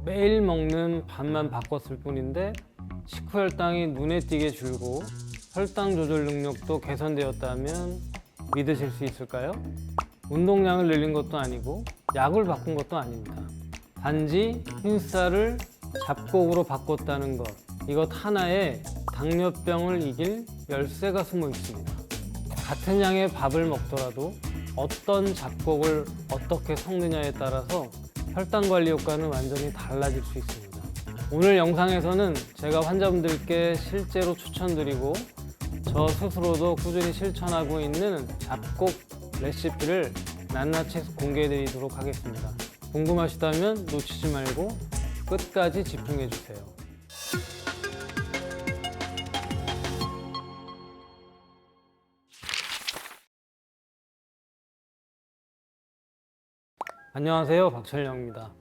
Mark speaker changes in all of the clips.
Speaker 1: 매일 먹는 밥만 바꿨을 뿐인데 식후 혈당이 눈에 띄게 줄고 혈당 조절 능력도 개선되었다면 믿으실 수 있을까요? 운동량을 늘린 것도 아니고 약을 바꾼 것도 아닙니다. 단지 흰쌀을 잡곡으로 바꿨다는 것, 이것 하나에 당뇨병을 이길 열쇠가 숨어 있습니다. 같은 양의 밥을 먹더라도 어떤 잡곡을 어떻게 섞느냐에 따라서 혈당 관리 효과는 완전히 달라질 수 있습니다. 오늘 영상에서는 제가 환자분들께 실제로 추천드리고 저 스스로도 꾸준히 실천하고 있는 잡곡 레시피를 낱낱이 공개해 드리도록 하겠습니다. 궁금하시다면 놓치지 말고 끝까지 집중해 주세요. 안녕하세요, 박철영입니다.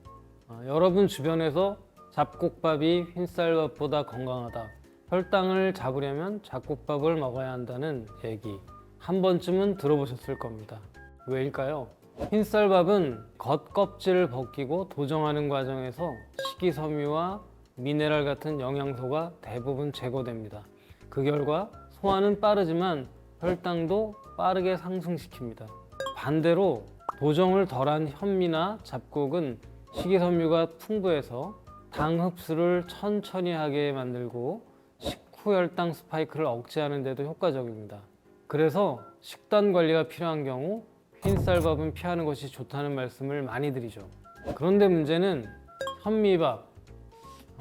Speaker 1: 여러분 주변에서 잡곡밥이 흰쌀밥보다 건강하다, 혈당을 잡으려면 잡곡밥을 먹어야 한다는 얘기 한 번쯤은 들어보셨을 겁니다. 왜일까요? 흰쌀밥은 겉껍질을 벗기고 도정하는 과정에서 식이섬유와 미네랄 같은 영양소가 대부분 제거됩니다. 그 결과 소화는 빠르지만 혈당도 빠르게 상승시킵니다. 반대로 도정을 덜한 현미나 잡곡은 식이섬유가 풍부해서 당 흡수를 천천히 하게 만들고 식후 혈당 스파이크를 억제하는 데도 효과적입니다. 그래서 식단 관리가 필요한 경우 흰쌀밥은 피하는 것이 좋다는 말씀을 많이 드리죠. 그런데 문제는 현미밥,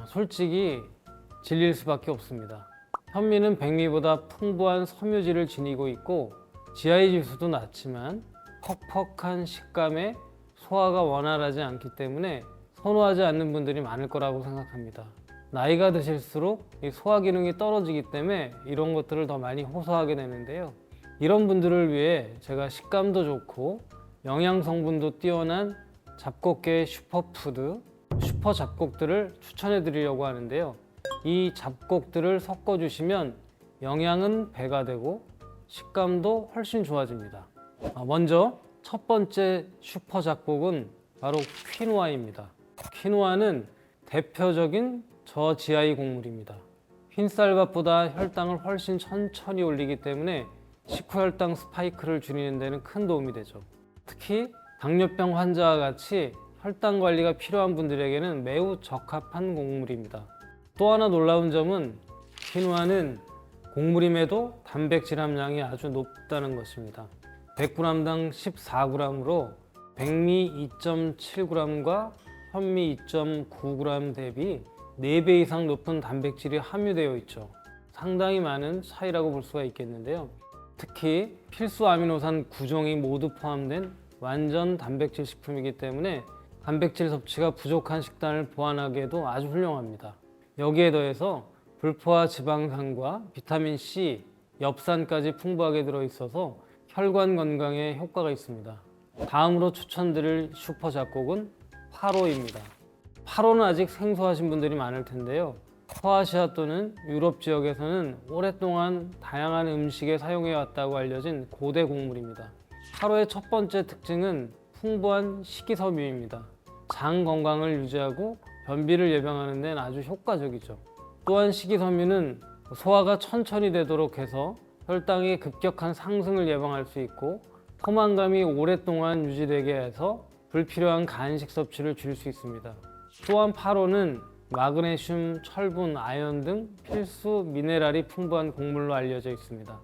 Speaker 1: 솔직히 질릴 수밖에 없습니다. 현미는 백미보다 풍부한 섬유질을 지니고 있고 GI 지수도 낮지만 퍽퍽한 식감에 소화가 원활하지 않기 때문에 선호하지 않는 분들이 많을 거라고 생각합니다. 나이가 드실수록 이 소화 기능이 떨어지기 때문에 이런 것들을 더 많이 호소하게 되는데요. 이런 분들을 위해 제가 식감도 좋고 영양 성분도 뛰어난 잡곡계의 슈퍼푸드, 슈퍼 잡곡들을 추천해 드리려고 하는데요. 이 잡곡들을 섞어 주시면 영양은 배가 되고 식감도 훨씬 좋아집니다. 먼저 첫 번째 슈퍼 잡곡은 바로 퀴노아입니다. 퀴노아는 대표적인 저GI 곡물입니다. 흰쌀밥보다 혈당을 훨씬 천천히 올리기 때문에 식후 혈당 스파이크를 줄이는 데는 큰 도움이 되죠. 특히 당뇨병 환자와 같이 혈당 관리가 필요한 분들에게는 매우 적합한 곡물입니다. 또 하나 놀라운 점은 퀴노아는 곡물임에도 단백질 함량이 아주 높다는 것입니다. 100g당 14g으로 백미 2.7g과 현미 2.9g 대비 4배 이상 높은 단백질이 함유되어 있죠. 상당히 많은 차이라고 볼 수가 있겠는데요. 특히 필수 아미노산 9종이 모두 포함된 완전 단백질 식품이기 때문에 단백질 섭취가 부족한 식단을 보완하기에도 아주 훌륭합니다. 여기에 더해서 불포화 지방산과 비타민C, 엽산까지 풍부하게 들어있어서 혈관 건강에 효과가 있습니다. 다음으로 추천드릴 슈퍼 잡곡은 파로입니다. 파로는 아직 생소하신 분들이 많을 텐데요. 서아시아 또는 유럽 지역에서는 오랫동안 다양한 음식에 사용해 왔다고 알려진 고대 곡물입니다. 파로의 첫 번째 특징은 풍부한 식이섬유입니다. 장 건강을 유지하고 변비를 예방하는 데는 아주 효과적이죠. 또한 식이섬유는 소화가 천천히 되도록 해서 혈당의 급격한 상승을 예방할 수 있고 포만감이 오랫동안 유지되게 해서 불필요한 간식 섭취를 줄일 수 있습니다. 또한 파로는 마그네슘, 철분, 아연 등 필수 미네랄이 풍부한 곡물로 알려져 있습니다.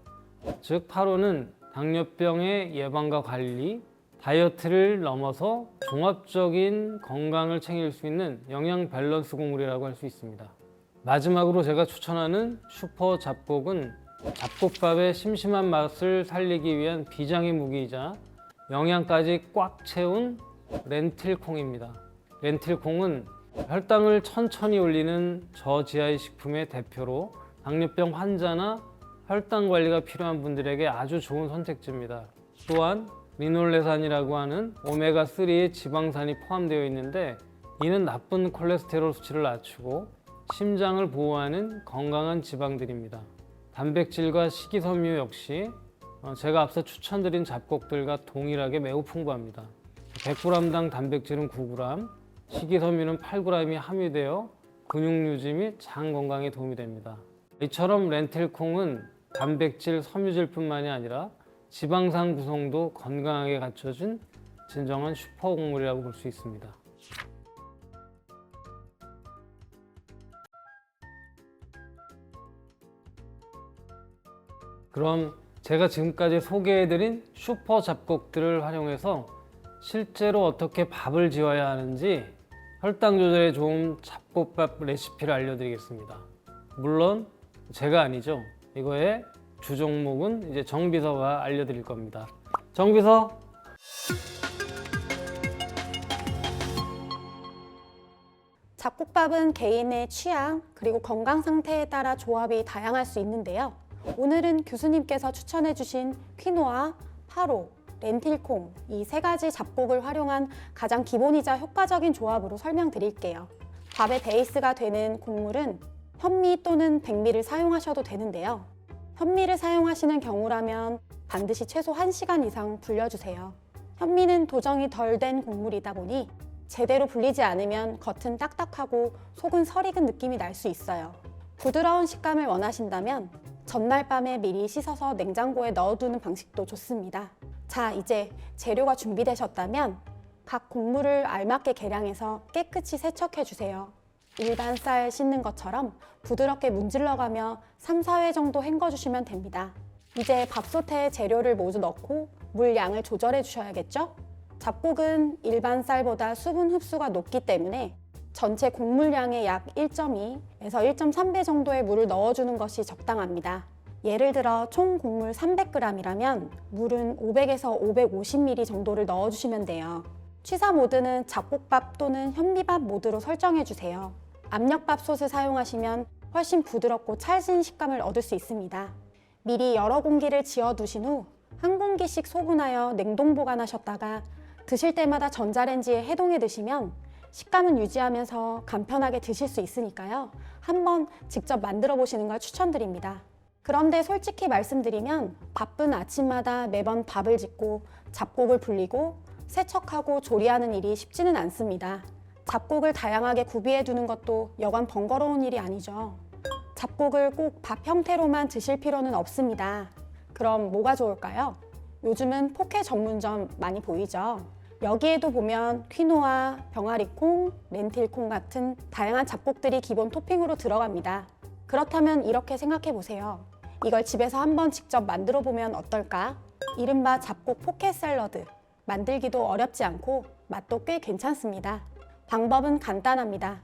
Speaker 1: 즉 파로는 당뇨병의 예방과 관리, 다이어트를 넘어서 종합적인 건강을 챙길 수 있는 영양 밸런스 곡물이라고 할 수 있습니다. 마지막으로 제가 추천하는 슈퍼 잡곡은 잡곡밥의 심심한 맛을 살리기 위한 비장의 무기이자 영양까지 꽉 채운 렌틸콩입니다. 렌틸콩은 혈당을 천천히 올리는 저GI 식품의 대표로 당뇨병 환자나 혈당 관리가 필요한 분들에게 아주 좋은 선택지입니다. 또한 리놀레산이라고 하는 오메가3의 지방산이 포함되어 있는데 이는 나쁜 콜레스테롤 수치를 낮추고 심장을 보호하는 건강한 지방들입니다. 단백질과 식이섬유 역시 제가 앞서 추천드린 잡곡들과 동일하게 매우 풍부합니다. 100g당 단백질은 9g, 식이섬유는 8g이 함유되어 근육 유지 및 장 건강에 도움이 됩니다. 이처럼 렌틸콩은 단백질, 섬유질뿐만이 아니라 지방산 구성도 건강하게 갖춰진 진정한 슈퍼곡물이라고 볼 수 있습니다. 그럼 제가 지금까지 소개해드린 슈퍼 잡곡들을 활용해서 실제로 어떻게 밥을 지어야 하는지 혈당 조절에 좋은 잡곡밥 레시피를 알려드리겠습니다. 물론 제가 아니죠. 이거의 주종목은 이제 정비서가 알려드릴 겁니다. 정비서!
Speaker 2: 잡곡밥은 개인의 취향 그리고 건강 상태에 따라 조합이 다양할 수 있는데요. 오늘은 교수님께서 추천해주신 퀴노아, 파로, 렌틸콩 이 세 가지 잡곡을 활용한 가장 기본이자 효과적인 조합으로 설명드릴게요. 밥의 베이스가 되는 곡물은 현미 또는 백미를 사용하셔도 되는데요. 현미를 사용하시는 경우라면 반드시 최소 1시간 이상 불려주세요. 현미는 도정이 덜 된 곡물이다 보니 제대로 불리지 않으면 겉은 딱딱하고 속은 설익은 느낌이 날 수 있어요. 부드러운 식감을 원하신다면 전날 밤에 미리 씻어서 냉장고에 넣어두는 방식도 좋습니다. 자, 이제 재료가 준비되셨다면 각 곡물을 알맞게 계량해서 깨끗이 세척해 주세요. 일반 쌀 씻는 것처럼 부드럽게 문질러가며 3, 4회 정도 헹궈주시면 됩니다. 이제 밥솥에 재료를 모두 넣고 물 양을 조절해 주셔야겠죠? 잡곡은 일반 쌀보다 수분 흡수가 높기 때문에 전체 곡물량의 약 1.2에서 1.3배 정도의 물을 넣어주는 것이 적당합니다. 예를 들어 총 곡물 300g이라면 물은 500에서 550ml 정도를 넣어주시면 돼요. 취사 모드는 잡곡밥 또는 현미밥 모드로 설정해주세요. 압력밥솥을 사용하시면 훨씬 부드럽고 찰진 식감을 얻을 수 있습니다. 미리 여러 공기를 지어두신 후 한 공기씩 소분하여 냉동 보관하셨다가 드실 때마다 전자레인지에 해동해 드시면 식감은 유지하면서 간편하게 드실 수 있으니까요. 한번 직접 만들어 보시는 걸 추천드립니다. 그런데 솔직히 말씀드리면 바쁜 아침마다 매번 밥을 짓고 잡곡을 불리고 세척하고 조리하는 일이 쉽지는 않습니다. 잡곡을 다양하게 구비해 두는 것도 여간 번거로운 일이 아니죠. 잡곡을 꼭 밥 형태로만 드실 필요는 없습니다. 그럼 뭐가 좋을까요? 요즘은 포케 전문점 많이 보이죠? 여기에도 보면 퀴노아, 병아리콩, 렌틸콩 같은 다양한 잡곡들이 기본 토핑으로 들어갑니다. 그렇다면 이렇게 생각해 보세요. 이걸 집에서 한번 직접 만들어 보면 어떨까? 이른바 잡곡 포켓 샐러드. 만들기도 어렵지 않고 맛도 꽤 괜찮습니다. 방법은 간단합니다.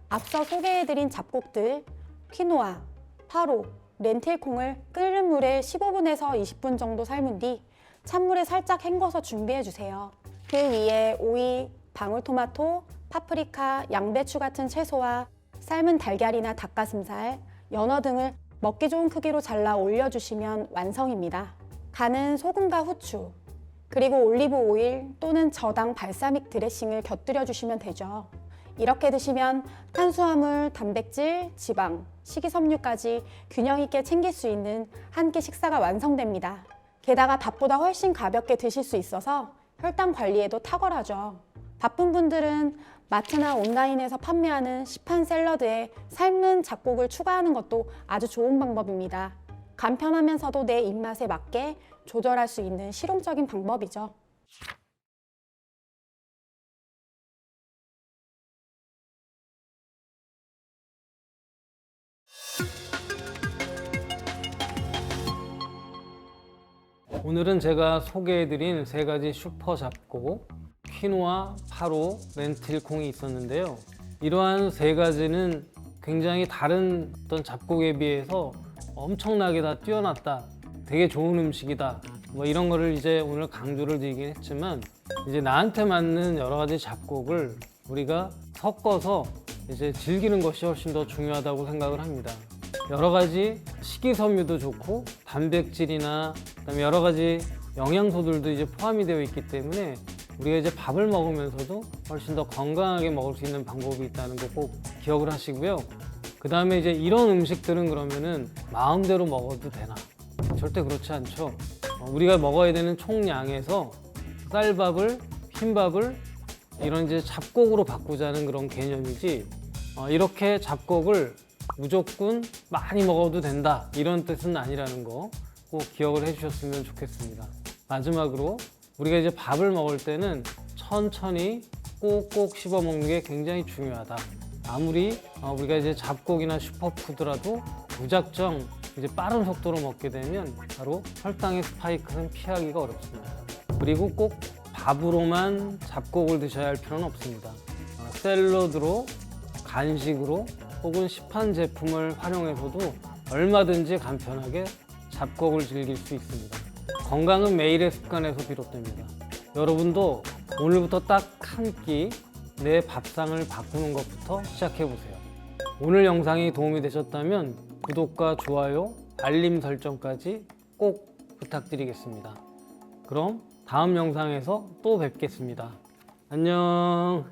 Speaker 2: 앞서 소개해드린 잡곡들, 퀴노아, 파로, 렌틸콩을 끓는 물에 15분에서 20분 정도 삶은 뒤 찬물에 살짝 헹궈서 준비해 주세요. 그 위에 오이, 방울토마토, 파프리카, 양배추 같은 채소와 삶은 달걀이나 닭가슴살, 연어 등을 먹기 좋은 크기로 잘라 올려주시면 완성입니다. 간은 소금과 후추, 그리고 올리브 오일 또는 저당 발사믹 드레싱을 곁들여 주시면 되죠. 이렇게 드시면 탄수화물, 단백질, 지방, 식이섬유까지 균형 있게 챙길 수 있는 한 끼 식사가 완성됩니다. 게다가 밥보다 훨씬 가볍게 드실 수 있어서 혈당 관리에도 탁월하죠. 바쁜 분들은 마트나 온라인에서 판매하는 시판 샐러드에 삶은 잡곡을 추가하는 것도 아주 좋은 방법입니다. 간편하면서도 내 입맛에 맞게 조절할 수 있는 실용적인 방법이죠.
Speaker 1: 오늘은 제가 소개해드린 세 가지 슈퍼 잡곡, 퀴노아, 파로, 렌틸콩이 있었는데요. 이러한 세 가지는 굉장히 다른 어떤 잡곡에 비해서 엄청나게 다 뛰어났다, 되게 좋은 음식이다, 뭐 이런 거를 이제 오늘 강조를 드리긴 했지만, 이제 나한테 맞는 여러 가지 잡곡을 우리가 섞어서 이제 즐기는 것이 훨씬 더 중요하다고 생각을 합니다. 여러 가지 식이섬유도 좋고 단백질이나 그다음에 여러 가지 영양소들도 이제 포함이 되어 있기 때문에 우리가 이제 밥을 먹으면서도 훨씬 더 건강하게 먹을 수 있는 방법이 있다는 거 꼭 기억을 하시고요. 그 다음에 이제 이런 음식들은 그러면은 마음대로 먹어도 되나? 절대 그렇지 않죠. 우리가 먹어야 되는 총량에서 쌀밥을, 흰밥을 이런 이제 잡곡으로 바꾸자는 그런 개념이지 이렇게 잡곡을 무조건 많이 먹어도 된다 이런 뜻은 아니라는 거 꼭 기억을 해주셨으면 좋겠습니다. 마지막으로 우리가 이제 밥을 먹을 때는 천천히 꼭꼭 씹어 먹는 게 굉장히 중요하다. 아무리 우리가 이제 잡곡이나 슈퍼푸드라도 무작정 이제 빠른 속도로 먹게 되면 바로 혈당의 스파이크는 피하기가 어렵습니다. 그리고 꼭 밥으로만 잡곡을 드셔야 할 필요는 없습니다. 샐러드로, 간식으로 혹은 시판 제품을 활용해서도 얼마든지 간편하게 잡곡을 즐길 수 있습니다. 건강은 매일의 습관에서 비롯됩니다. 여러분도 오늘부터 딱 한 끼 내 밥상을 바꾸는 것부터 시작해보세요. 오늘 영상이 도움이 되셨다면 구독과 좋아요, 알림 설정까지 꼭 부탁드리겠습니다. 그럼 다음 영상에서 또 뵙겠습니다. 안녕.